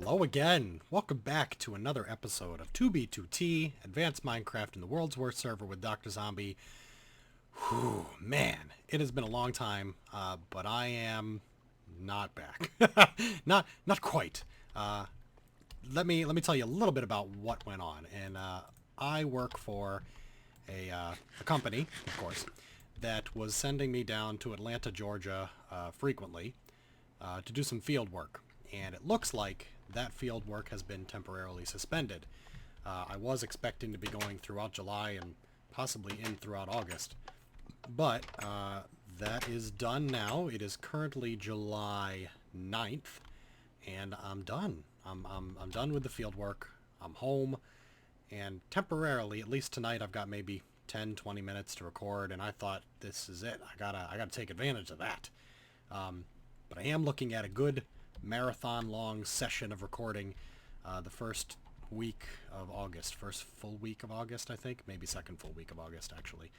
Hello again. Welcome back to another episode of 2B2T, Advanced Minecraft in the World's Worst Server with Doctrzombie. Whew, man, it has been a long time, but I am not back. not quite. Let me tell you a little bit about what went on. And I work for a company, of course, that was sending me down to Atlanta, Georgia, frequently to do some field work. And it looks like that field work has been temporarily suspended. I was expecting to be going throughout July and possibly in throughout August. But that is done now. It is currently July 9th, and I'm done. I'm done with the field work. I'm home, and temporarily, at least tonight, I've got maybe 10-20 minutes to record, and I thought, this is it. I gotta take advantage of that. But I am looking at a good marathon-long session of recording the first week of August. First full week of August, I think. Maybe second full week of August, actually.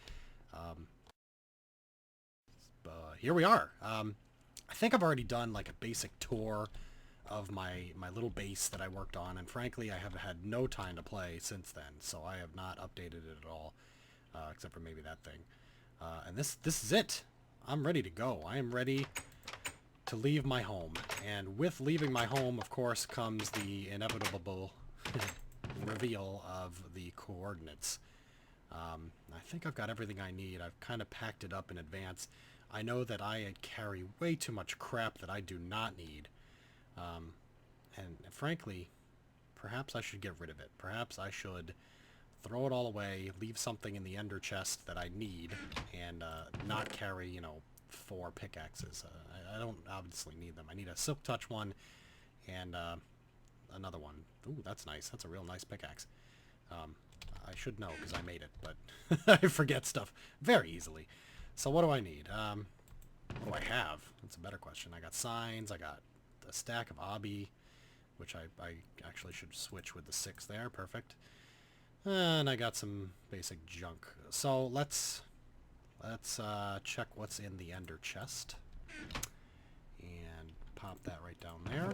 Here we are. I think I've already done like a basic tour of my little base that I worked on, and frankly, I have had no time to play since then, so I have not updated it at all, except for maybe that thing. And this is it. I'm ready to go. I am ready to leave my home. And with leaving my home, of course, comes the inevitable reveal of the coordinates. I think I've got everything I need. I've kind of packed it up in advance. I know that I carry way too much crap that I do not need. And frankly, perhaps I should get rid of it. Perhaps I should throw it all away, leave something in the ender chest that I need, and not carry, 4 pickaxes. I don't obviously need them. I need a Silk Touch one and another one. Ooh, that's nice. That's a real nice pickaxe. I should know because I made it, but I forget stuff very easily. So what do I need? What do I have? That's a better question. I got signs. I got a stack of obby, which I actually should switch with the 6 there. Perfect. And I got some basic junk. So let's check what's in the ender chest. And pop that right down there.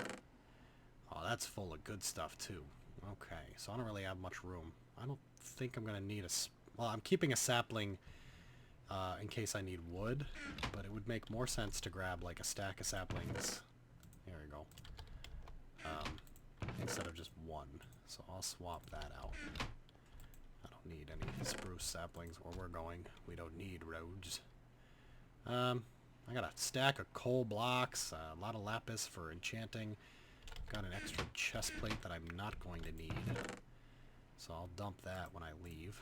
Oh, that's full of good stuff, too. Okay, so I don't really have much room. I don't think I'm going to need well, I'm keeping a sapling in case I need wood, but it would make more sense to grab, like, a stack of saplings. There we go. Instead of just one. So I'll swap that out. I don't need any spruce saplings where we're going. We don't need roads. I got a stack of coal blocks, a lot of lapis for enchanting. Got an extra chest plate that I'm not going to need. So I'll dump that when I leave.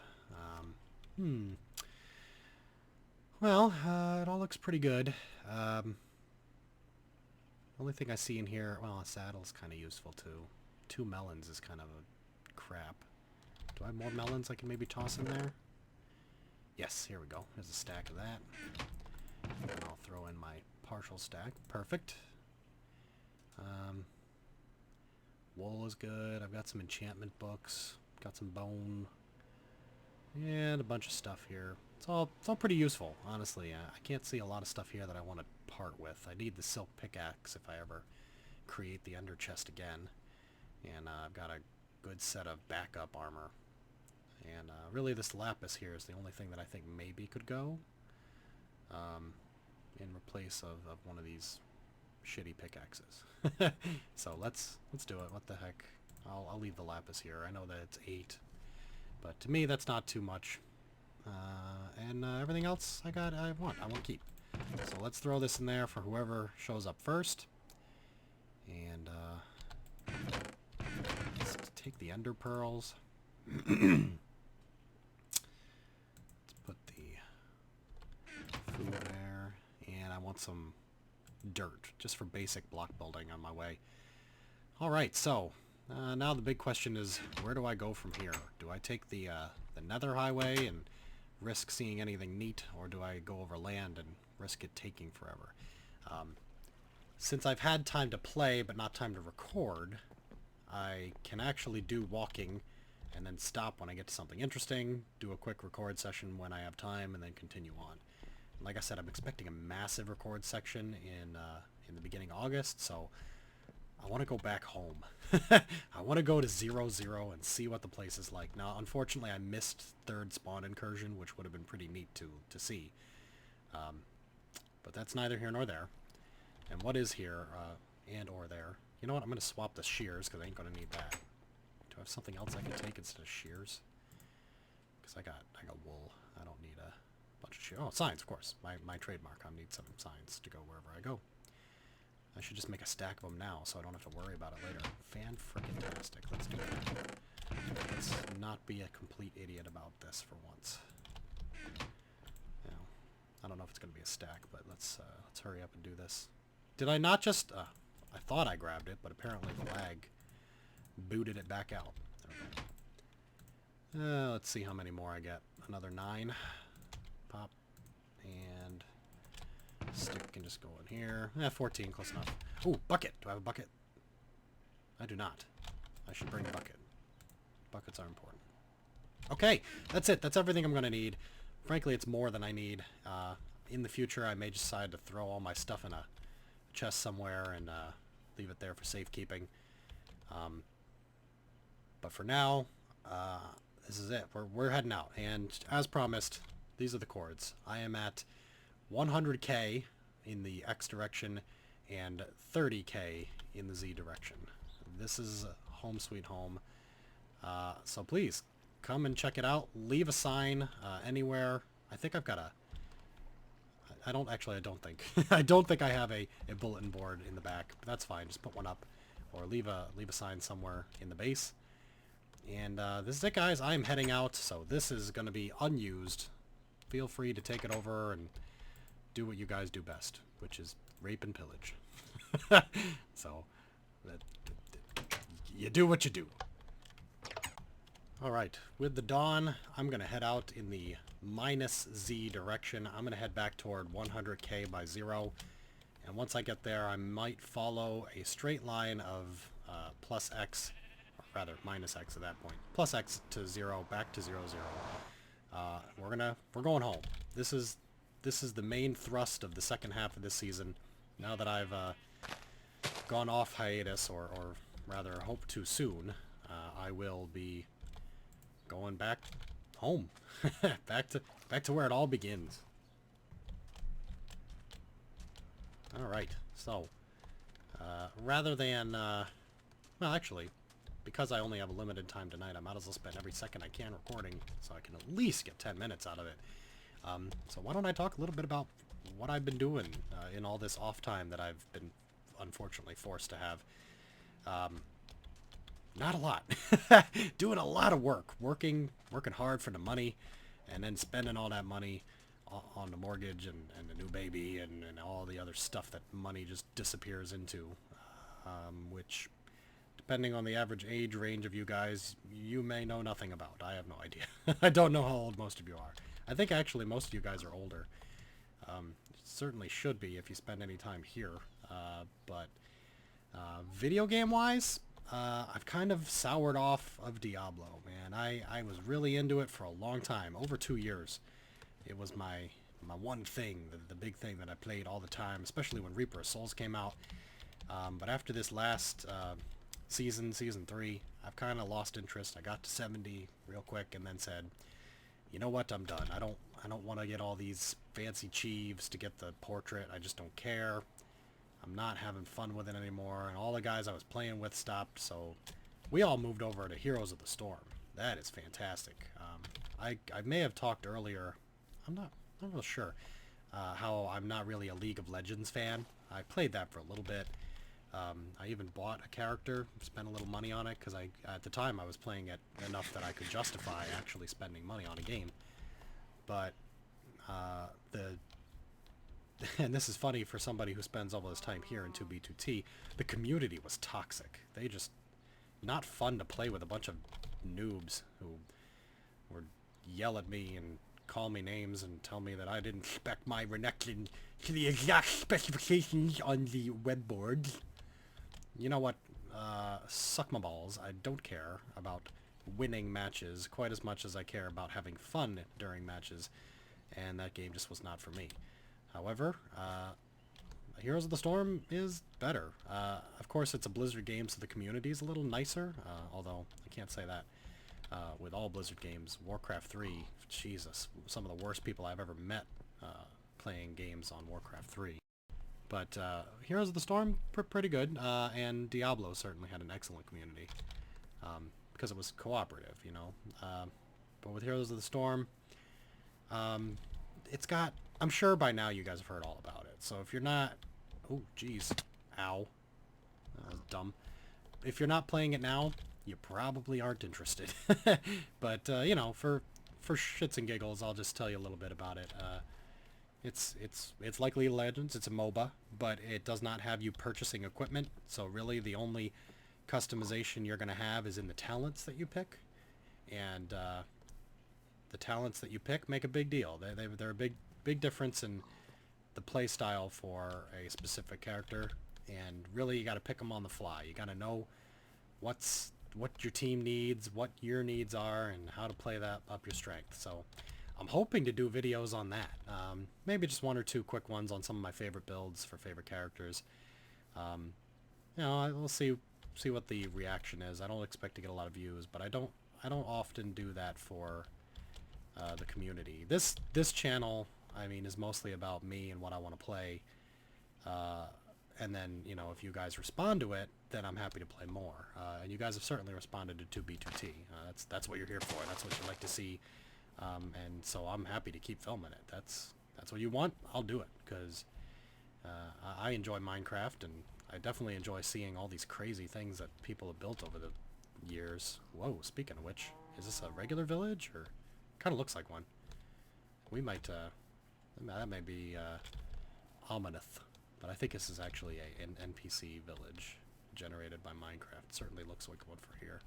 Well, it all looks pretty good. Only thing I see in here, well, a saddle's kind of useful too. 2 melons is kind of a crap. Do I have more melons I can maybe toss in there? Yes, here we go. There's a stack of that. And I'll throw in my partial stack. Perfect. Wool is good. I've got some enchantment books. Got some bone. And a bunch of stuff here. It's all pretty useful, honestly. I can't see a lot of stuff here that I want to part with. I need the silk pickaxe if I ever create the ender chest again. And I've got a good set of backup armor. And really this lapis here is the only thing that I think maybe could go in replace of one of these shitty pickaxes. So let's do it. What the heck? I'll leave the lapis here. I know that it's 8, but to me that's not too much. And everything else I want to keep. So let's throw this in there for whoever shows up first. And let's take the ender pearls. Let's put the food there. And I want some dirt, just for basic block building on my way. Alright, so now the big question is, where do I go from here? Do I take the nether highway and risk seeing anything neat, or do I go over land and risk it taking forever? Since I've had time to play but not time to record, I can actually do walking and then stop when I get to something interesting, do a quick record session when I have time, and then continue on. Like I said, I'm expecting a massive record section in the beginning of August, so I want to go back home. I want to go to 0-0 and see what the place is like. Now, unfortunately, I missed third spawn incursion, which would have been pretty neat to see. But that's neither here nor there. And what is here, and or there? You know what? I'm going to swap the shears, because I ain't going to need that. Do I have something else I can take instead of shears? Because I got wool. I don't need a bunch of shears. Oh, signs, of course. My trademark. I need some signs to go wherever I go. I should just make a stack of them now, so I don't have to worry about it later. Fan-frickin-tastic. Let's do that. Let's not be a complete idiot about this for once. Now, I don't know if it's going to be a stack, but let's hurry up and do this. Did I not just... I thought I grabbed it, but apparently the lag booted it back out. Okay. Let's see how many more I get. Another 9. Pop. And... stick can just go in here. 14, close enough. Ooh, bucket. Do I have a bucket? I do not. I should bring a bucket. Buckets are important. Okay, that's it. That's everything I'm going to need. Frankly, it's more than I need. In the future, I may decide to throw all my stuff in a chest somewhere and leave it there for safekeeping. But for now, this is it. We're heading out. And as promised, these are the chords. I am at 100k in the X direction and 30k in the Z direction. This is home sweet home. So please come and check it out. Leave a sign anywhere. I think I've got a... I don't think. I don't think I have a bulletin board in the back. But that's fine. Just put one up or leave a sign somewhere in the base. And this is it, guys. I'm heading out. So this is going to be unused. Feel free to take it over and do what you guys do best, which is rape and pillage. So, you do what you do. Alright, with the dawn, I'm going to head out in the minus Z direction. I'm going to head back toward 100k by 0. And once I get there, I might follow a straight line of plus X, or rather minus X at that point. Plus X to 0, back to 0, 0. We're going home. This is the main thrust of the second half of this season. Now that I've gone off hiatus, or rather hope to soon, I will be going back home. back to where it all begins. Alright, so rather than well, actually, because I only have a limited time tonight, I might as well spend every second I can recording so I can at least get 10 minutes out of it. So why don't I talk a little bit about what I've been doing in all this off time that I've been unfortunately forced to have. Not a lot. Doing a lot of work. Working hard for the money, and then spending all that money on the mortgage and the new baby and all the other stuff that money just disappears into. Which, depending on the average age range of you guys, you may know nothing about. I have no idea. I don't know how old most of you are. I think actually most of you guys are older. Certainly should be if you spend any time here. But video game wise, I've kind of soured off of Diablo, man. I was really into it for a long time, over 2 years. It was my one thing, the big thing that I played all the time, especially when Reaper of Souls came out. But after this last season 3, I've kind of lost interest. I got to 70 real quick and then said, you know what, I'm done. I don't want to get all these fancy chieves to get the portrait. I just don't care. I'm not having fun with it anymore, and all the guys I was playing with stopped, so we all moved over to Heroes of the Storm. That is fantastic. I may have talked earlier, I'm not real sure, how I'm not really a League of Legends fan. I played that for a little bit. I even bought a character, spent a little money on it, because at the time I was playing it enough that I could justify actually spending money on a game. But and this is funny for somebody who spends all this time here in 2B2T, the community was toxic. They just, not fun to play with a bunch of noobs who would yell at me and call me names and tell me that I didn't spec my Renekton to the exact specifications on the web boards. You know what? Suck my balls. I don't care about winning matches quite as much as I care about having fun during matches, and that game just was not for me. However, Heroes of the Storm is better. Of course, it's a Blizzard game, so the community is a little nicer, although I can't say that with all Blizzard games. Warcraft 3, Jesus, some of the worst people I've ever met playing games on Warcraft 3. But Heroes of the Storm, pretty good, and Diablo certainly had an excellent community because it was cooperative, you know. But with Heroes of the Storm, it's got... I'm sure by now you guys have heard all about it. So if you're not... Oh, jeez. Ow. That was dumb. If you're not playing it now, you probably aren't interested. But, you know, for shits and giggles, I'll just tell you a little bit about it. It's like League of Legends. It's a MOBA, but it does not have you purchasing equipment. So really the only customization you're going to have is in the talents that you pick. And the talents that you pick make a big deal. They're a big difference in the play style for a specific character. And really you got to pick them on the fly. You got to know what your team needs, what your needs are, and how to play that up your strength. So I'm hoping to do videos on that. Maybe just one or two quick ones on some of my favorite builds for favorite characters. You know, we'll see what the reaction is. I don't expect to get a lot of views, but I don't often do that for the community. This channel, I mean, is mostly about me and what I want to play. And then, you know, if you guys respond to it, then I'm happy to play more. And you guys have certainly responded to 2B2T. That's what you're here for. That's what you like to see. And so I'm happy to keep filming it. That's what you want. I'll do it because I enjoy Minecraft, and I definitely enjoy seeing all these crazy things that people have built over the years. Whoa! Speaking of which, is this a regular village or kind of looks like one? We might. That may be Omineth, but I think this is actually an NPC village generated by Minecraft. It certainly looks like one for here.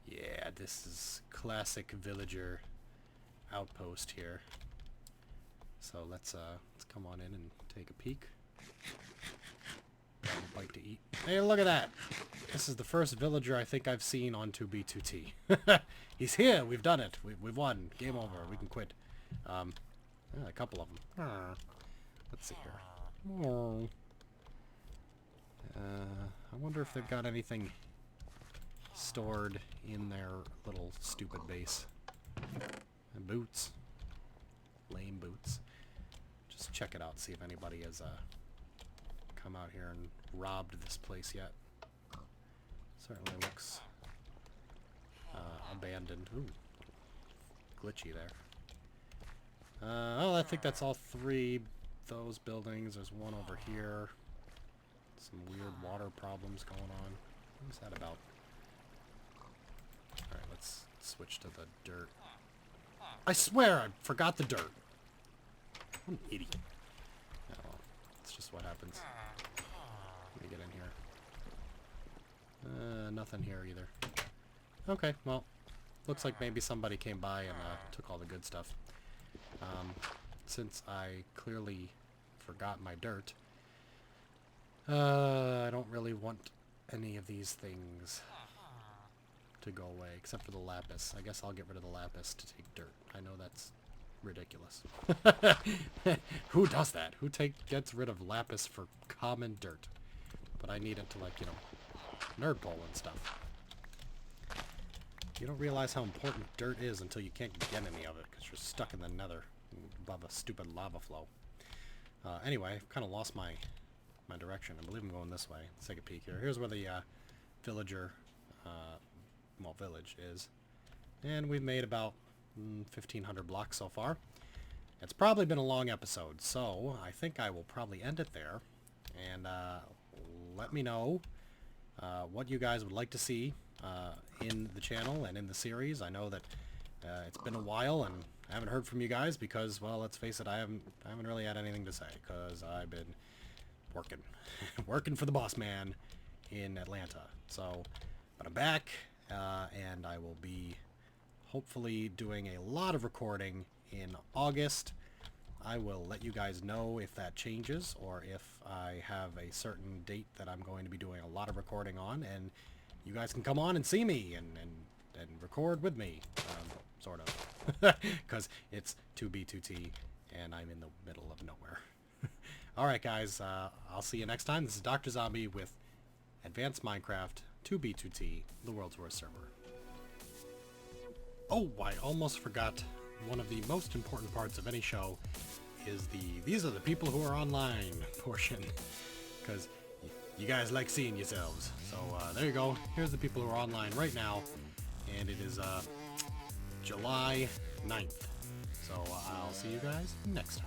Yeah, this is classic villager outpost here. So let's come on in and take a peek. Grab a bite to eat. Hey, look at that! This is the first villager I think I've seen on 2B2T. He's here! We've done it! We've won! Game over. We can quit. Yeah, a couple of them. Let's see here. Oh. I wonder if they've got anything stored in their little stupid base. And boots. Lame boots. Just check it out, see if anybody has come out here and robbed this place yet. Certainly looks abandoned. Ooh. Glitchy there. Oh, I think that's all three those buildings. There's one over here. Some weird water problems going on. What is that about? Alright, let's switch to the dirt. I swear I forgot the dirt. I'm an idiot. Oh, well, that's just what happens. Let me get in here. Nothing here either. Okay, well, looks like maybe somebody came by and took all the good stuff. Since I clearly forgot my dirt, I don't really want any of these things to go away, except for the lapis. I guess I'll get rid of the lapis to take dirt. I know that's ridiculous. Who does that? Who gets rid of lapis for common dirt? But I need it to, like, you know, nerd pole and stuff. You don't realize how important dirt is until you can't get any of it, because you're stuck in the nether above a stupid lava flow. Anyway, I've kind of lost my direction. I believe I'm going this way. Let's take a peek here. Here's where the villager, village is. And we've made about 1,500 blocks so far. It's probably been a long episode, so I think I will probably end it there. And let me know what you guys would like to see in the channel and in the series. I know that it's been a while and I haven't heard from you guys because, well, let's face it, I haven't really had anything to say because I've been working. Working for the boss man in Atlanta. So, but I'm back, and I will be hopefully doing a lot of recording in August. I will let you guys know if that changes or if I have a certain date that I'm going to be doing a lot of recording on, and you guys can come on and see me and record with me, sort of, because it's 2B2T and I'm in the middle of nowhere. Alright guys, I'll see you next time. This is Doctrzombie with Advanced Minecraft 2B2T, the world's worst server. Oh, I almost forgot one of the most important parts of any show is these are the people who are online portion. Because you guys like seeing yourselves. So there you go. Here's the people who are online right now. And it is July 9th. So I'll see you guys next time.